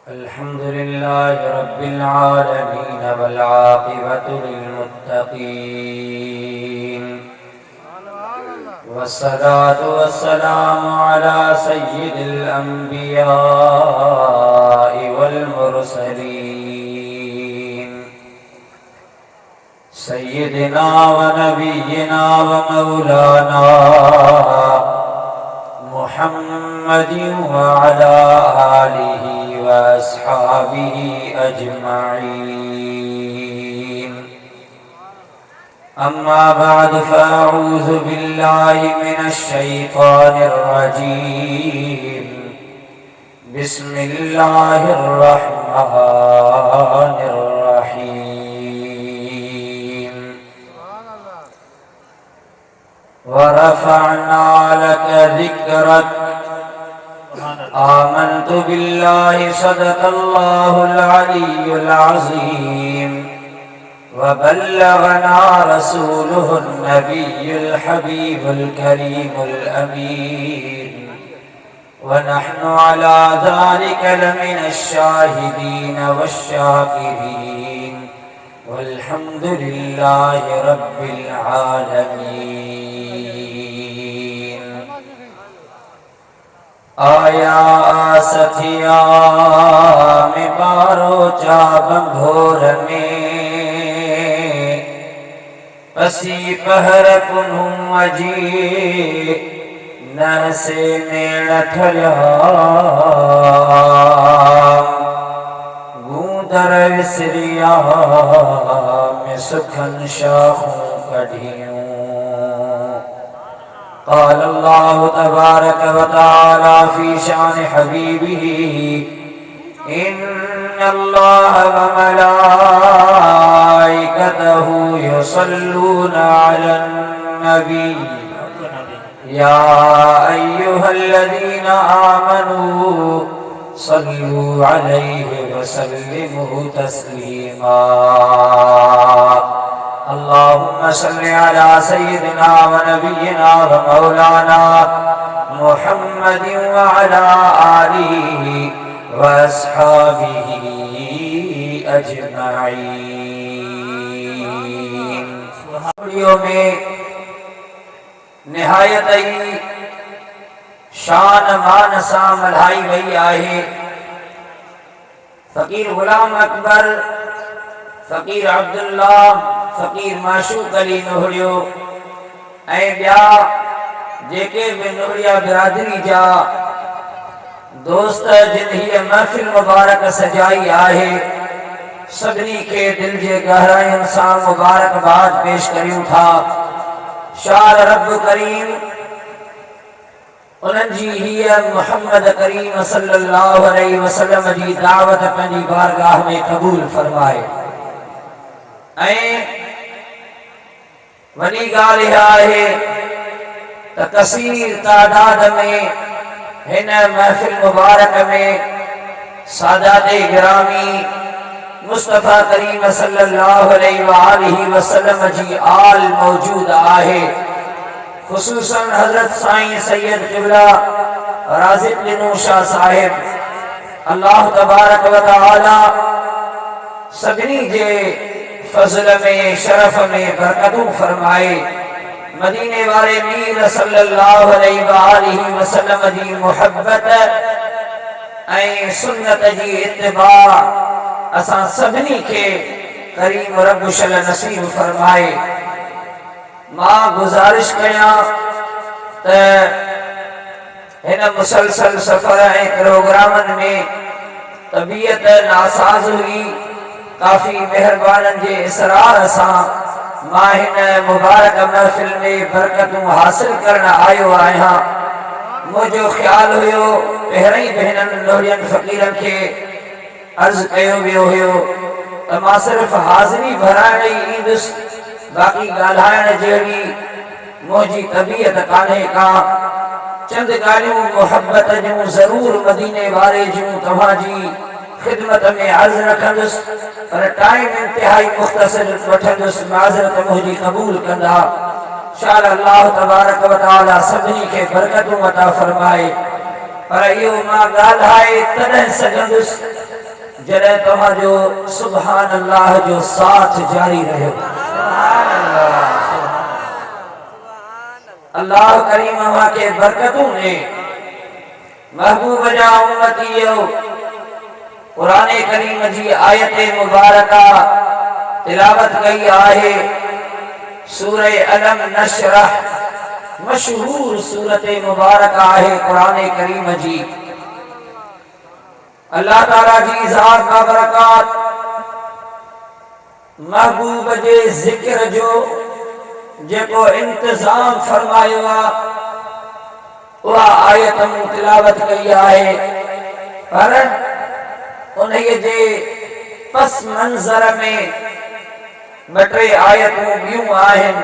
अल्हम्दुलिल्लाहि रब्बिल आलमीन वल आक़िबतु लिल मुत्तक़ीन वस्सलातु वस्सलामु अला सय्यिदिल अंबियाइ वल मुरसलीन सय्यिदिना व नबिय्यिना व मौलाना मुहम्मदिन व अला आलिहि व अस्हाबिहि अजमईन। अम्मा बाद फ़अऊज़ु बिल्लाहि मिनश शैतानिर रजीम। बिस्मिल्लाहिर रहमानिर रहीम। वरफ़अना लक ज़िक्रक। आमन्तु बिल्लाहि सदक़ल्लाहुल अलियुल अज़ीम। वबल्लगना रसूलुहुन नबियुल हबीबुल करीमुल अमीन। वनहनु अला ज़ालिका लमिनश शाहिदीन वश्शाकिरीन। वल्हम्दुलिल्लाहि रब्बिल आलमीन। आया सथिया में बारो चाबं घोर में पसी पहर कुन्हुं अजी न से नेड़ थल्या गूंदर विसरिया में सुखन शाखों कढ़ियों। क़ाल अल्लाहु तबारक व तआला फ़ी शान हबीबिही इन्नल्लाह व मलाइकतहु युसल्लूना अलन नबी या अय्युहल्लज़ीना आमनू सल्लू अलैहि व सल्लिमू तस्लीमा। अल्लाहुम्मा सल्लि अला सय्यिदिना व नबिय्यिना व मौलाना मुहम्मदिन व अला आलिहि व अस्हाबिहि अजमईन। वीडियो में निहायत ही शान मान सां मल्हाई वई आहे। फ़कीर गुलाम अकबर, फ़कीर अब्दुल्ला, फ़कीर माशूक अली नोहरियो ऐं ॿिया जेके बि नोहरिया बिरादरी जा दोस्त जिन हीअ महफ़िल मुबारक सजाई आहे, सभिनी खे दिल जे गहराइयुनि सां मुबारकबाद पेश करियूं था। शार रब करीम उन्हनि जी हीअ मुहम्मद करीम सल्लल्लाहु अलैहि वसल्लम जी दावत पंहिंजी बारगाह में क़बूल फरमाए। ऐं वॾी ॻाल्हि इहा आहे त कसीर तादाद में हिन महफ़िल मुबारक में सादाते गिरामी मुस्तफ़ा करीम सल्लल्लाहु अलैहि वसल्लम जी आल मौजूद आहे। खुसूसन हज़रत साईं सैयद क़िबला राज़िक़ लिनू शाह साहिब अल्लाह तबारक व तआला सभिनी जे फज़ल में शरफ में बरकतूं फरमाए। मदीने वाले मीर सल्लल्लाहु अलैहि वसल्लम जी मुहब्बत ऐं सुन्नत जी इत्तिबा असां सभिनी खे करीम रब शल नसीब फरमाए। मां गुज़ारिश कयां त हिन मुसलसल सफ़र ऐं प्रोग्रामनि में तबीयत नासाज़ हुई। काफ़ी महिरबाननि जे इसरार सां मां हिन मुबारक महफ़िल में बरकतूं हासिल करण आयो आहियां। मुंहिंजो ख़्याल हुयो पहिरीं बि हिननि नोहरियनि फ़क़ीरनि खे अर्ज़ कयो वियो हुयो त मां सिर्फ़ हाज़िरी भराइण ई ईंदुसि, बाक़ी ॻाल्हाइण जहिड़ी मुंहिंजी तबीयत कान्हे का। चंद ॻाल्हियूं मुहब्बत जूं ज़रूर मदीने वारे जूं तव्हांजी खिदमत में अर्ज़ रखंदुसि, पर टाइम इंतहाई मुख़्तसर वठंदुसि, माज़रत मुंहिंजी क़बूल कंदा। इंशाअल्लाह तबारक व तआला सभिनी खे बरकतूं अता फरमाए। पर इहो मां ॻाल्हाए तॾहिं सघंदुसि जॾहिं तव्हांजो सुभान अल्लाह जो साथ जारी रहियो। अल्लाह करीम अव्हां खे बरकतूं ॾे। महबूब जा उम्मतीयो, कुरान करीम जी आयत मुबारका तिलावत कई आहे। सूरह अलम नशरह मशहूर सूरत मुबारका है कुरान करीम जी। अल्लाह ताला जी ज़ात बाबरकात महबूब जे ज़िक्र जो जेको इंतजाम फरमायो आहे उहा आयत तिलावत कई आहे। पर उन्हीअ जे पस मंज़र में ॿ टे आयतूं ॿियूं आहिनि,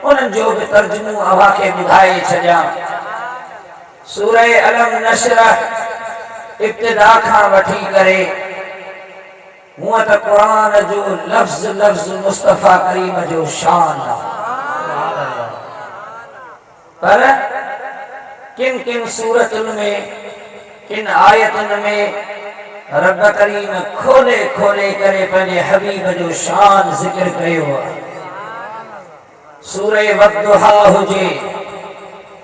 उन्हनि जो बि तर्जुमो अव्हां खे ॿुधाए छॾियां। सूरह अलम नशरह इब्तिदा खां वठी करे हूअं त क़ुरान जो लफ़्ज़ लफ़्ज़ मुस्तफ़ा करीम जो शान आहे, पर किन किन सूरतुनि में किन आयतुनि में रब करीम खोले खोले करे पंहिंजे हबीब जो शान ज़िक्र कयो आहे। सूरह वद्दुहा हुजे,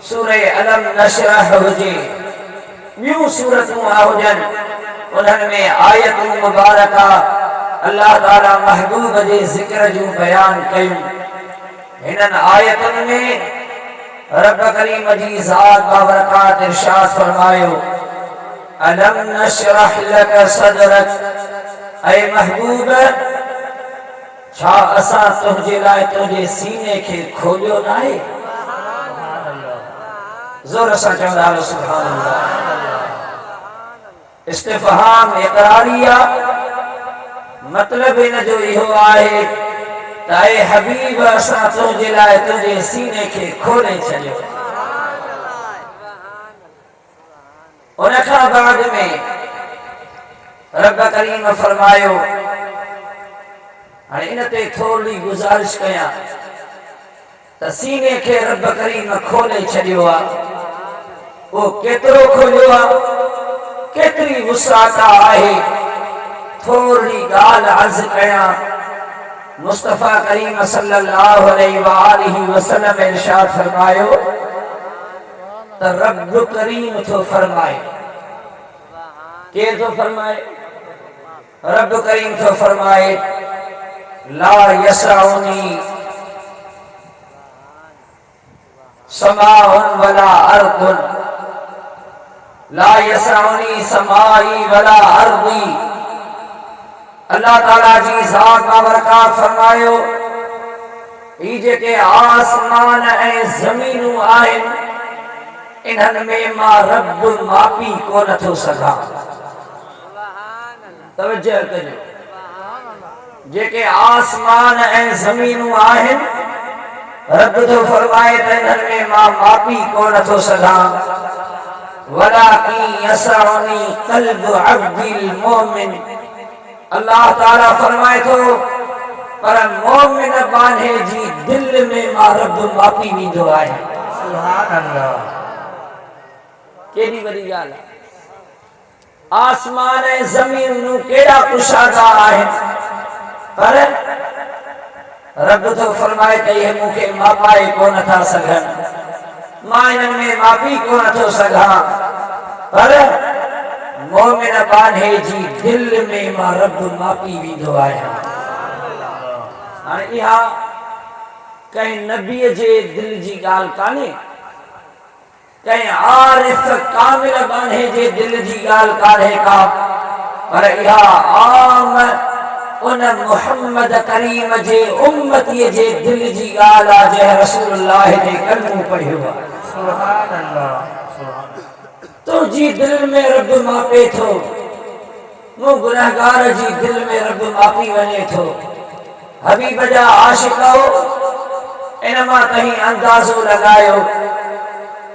सूरह अलम नशरह हुजे, ॿियूं सूरतूं हुजनि, उन्हनि में आयतूं मुबारका अल्लाह ताला महबूब जे ज़िक्र जूं बयान कयूं। हिननि आयतुनि में रब करीम जी ज़ात बाबरकात इरशाद फरमायो, अलम नशरह लक सदरक, ऐ महबूब छा असां तुंहिंजे लाइ तुंहिंजे सीने खे खोलियो न आहे? ज़ोर सां चवंदा सुभान अल्लाह। इस्तिफ़हाम इक़रारिया, मतलब इन जो इहो आहे त ऐ हबीब असां तुंहिंजे लाइ तुंहिंजे सीने खे खोले छॾियो। उन खां बाद में रब करीम फरमायो, हाणे इन ते थोरी गुज़ारिश कयां त सीने खे रब करीम खोले छॾियो आहे, उहो केतिरो खोलियो आहे, केतिरी वुसात आहे, थोरी ॻाल्हि अर्ज़ कयां। मुस्तफ़ा करीम सल्लल्लाहु अलैहि वसल्लम इरशाद फरमायो त रब करीम थो फरमाए। केर थो फरमाए? रब करीम थो फरमाए, ला यसअनी समाउन वला अर्दुन, ला यसअनी समाई वला अर्दी। अल्लाह ताला जी ज़ात बाबरकात फरमायो, ही जेके आसमान ऐं ज़मीनूं आहिनि इन्हनि में मां रब मापी कोन थो सघां। तवज्जो कजो, जेके आसमान ऐं ज़मीनूं आहिनि रब थो फरमाए त इन्हनि में मां मापी कोन थो सघां। वलाकिन यसअनी क़ल्ब अब्दिल मोमिन, अल्लाह ताला फरमाए थो पर मोमिन बाने जी दिल में मां रब मापी वेंदो आहे। सुभान अल्लाह, केॾी वॾी ॻाल्हि आहे। आसमान ऐं ज़मीनूं केॾा कुशादा आहिनि, पर रब थो फरमाए त इहे मूंखे मापाए कोन था सघनि, मां इन्हनि में मापी कोन थो सघां, पर मोमिन बाने जी दिल में मां रब मापी वेंदो आहियां। हाणे इहा कंहिं नबीअ जे दिल जी ॻाल्हि कान्हे, कंहिं आरिफ कामिल बाने जे दिल जी ॻाल्हि कान्हे का, पर इहा आम उन मुहम्मद करीम जे उम्मतीअ जे दिल जी ॻाल्हि आहे जंहिं रसूलुल्लाह जे कलमो पढ़ियो आहे। सुभान अल्लाह। तुंहिंजी दिल में रब मापे थो, मूं गुनहगार जी दिल में रब मापी वञे थो। हबीब जा आशिको इन मां कहीं अंदाज़ो लगायो,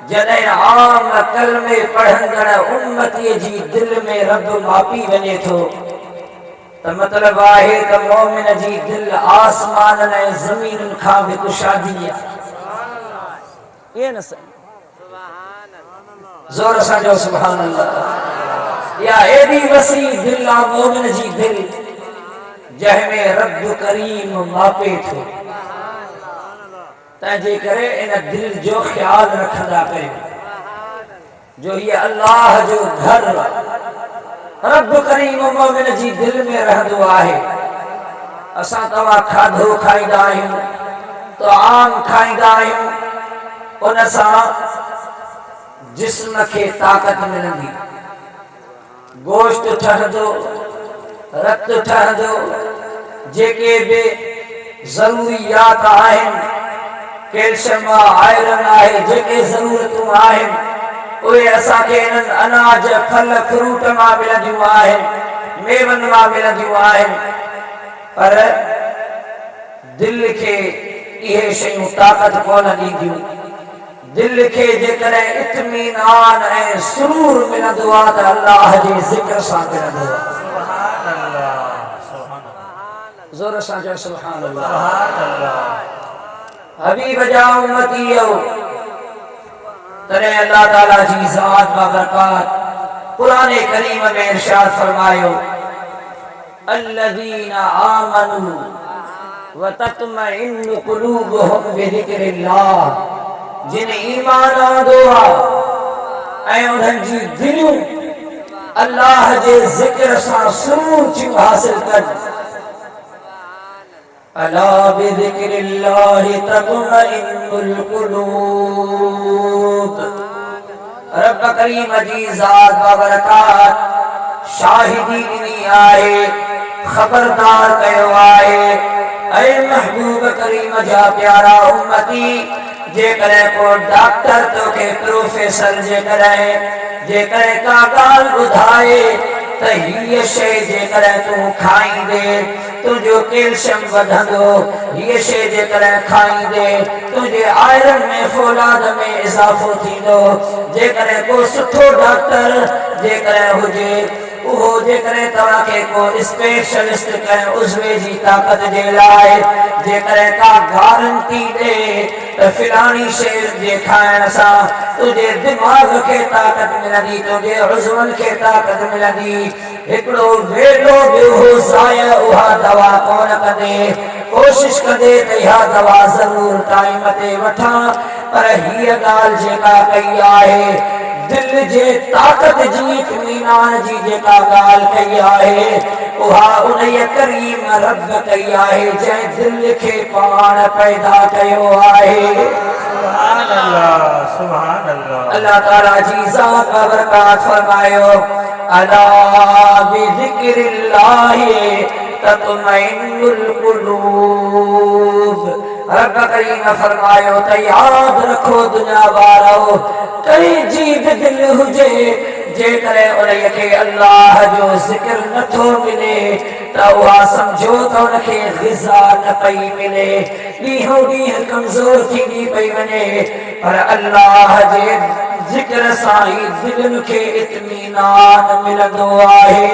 जॾहिं आम कलमे पढ़ंदड़ उम्मतीअ जी दिल में रब मापी वञे थो त मतलब आहे त मोमिन जी दिल आसमान ऐं ज़मीन खां बि कुशादी आहे। ये न जोर सां जो सुभान अल्लाह। या एडी वसी दिल आ मोमिन जी दिल जंहिंमें रब करीम मापे थो। तंहिंजे करे इन दिल जो ख्याल रखंदा कयो जो ये अल्लाह जो घर रब करीम मोमिन जी दिल में रहंदो आहे। असां तव्हां खाधो खाईंदा आहियूं तो आम खाईंदा आहियूं, उन सां जिस्म खे ताकत मिलंदी, गोश्त ठहंदो, रत ठहंदो, जेके बि ज़रूरियात आहिनि, कैल्शियम आयरन आहे, जेके ज़रूरतूं आहिनि उहे असांखे इन्हनि अनाज फल फ्रूट मां मिलंदियूं आहिनि, मेवनि मां मिलंदियूं आहिनि। पर दिल खे इहे शयूं ताकत कोन ॾींदियूं। दिल खे जेकॾहिं इत्मीनान ऐं सुरूर मिलंदो आहे त अल्लाह जे ज़िक्र सां मिलंदो आहे। ज़ोर सां चओ सुभान अल्लाह। हबीब जा उम्मतीयो, तॾहिं अल्लाह ताला जी ज़ात बाबरकात कुरान करीम में इरशाद फरमायो, अल्लज़ीना आमनू व तत्मइन्नु क़ुलूबुहुम बिज़िक्रिल्लाह। जिन ईमान आंदो आहे ऐं उन्हनि जी दिलियूं अल्लाह जे ज़िक्र सां सुरूर थियूं हासिल कनि। अला बिज़िक्रिल्लाहि तत्मइन्नुल क़ुलूब। रब करीम जी ज़ात बाबरकात शाहिदी ॾिनी आहे, खबरदार कयो आहे, ऐ महबूब करीम जा प्यारा उम्मती, जेकॾहिं को डॉक्टर तोखे प्रोफेसर जेकॾहिं का ॻाल्हि ॿुधाए त हीअ शइ जेकॾहिं तूं खाईंदे तुंहिंजो कैल्शियम वधंदो, हीअ शइ जेकॾहिं खाईंदे तुंहिंजे आयरन में फौलाद में इज़ाफ़ो थींदो, जेकॾहिं को सुठो डॉक्टर जेकॾहिं हुजे उहो जेकॾहिं तव्हांखे को स्पेशलिस्ट कंहिं उज़वे जी ताक़त जे लाइ जेकॾहिं का गारंटी ॾे त फिलानी शइ जे खाइण सां तुंहिंजे दिमाग़ खे ताक़त मिलंदी, तुंहिंजे उज़वनि खे ताक़त मिलंदी, हिकिड़ो वेलो ॿियो ज़ाया उहा दवा कोन कंदे, कोशिश कंदे त इहा दवा ज़रूर टाइम ते वठां। पर हीअ ॻाल्हि जेका कई आहे दिल जे ताकत जी इत्मीनान जी जेका ॻाल्हि कई आहे उहा उन्हीअ करीम रब कई आहे जंहिं दिल खे पाण पैदा कयो आहे। सुभान अल्लाह, सुभान अल्लाह। अल्लाह ताला जी ज़ात बाबरकात फरमायो, अला बिज़िक्रिल्लाहि तत्मइन्नुल क़ुलूब। रब करीम फरमायो त याद रखो दुनिया वारो, कई जी दिल हुजे जेकॾहिं उन्हीअ खे अल्लाह जो ज़िक्र नथो मिले त उहा सम्झो त उनखे ग़िज़ा न पई मिले, ॾींहों ॾींहुं कमज़ोर थींदी पई वञे। पर अल्लाह जे ज़िक्र सां ई दिलनि खे इत्मीनान मिलंदो आहे।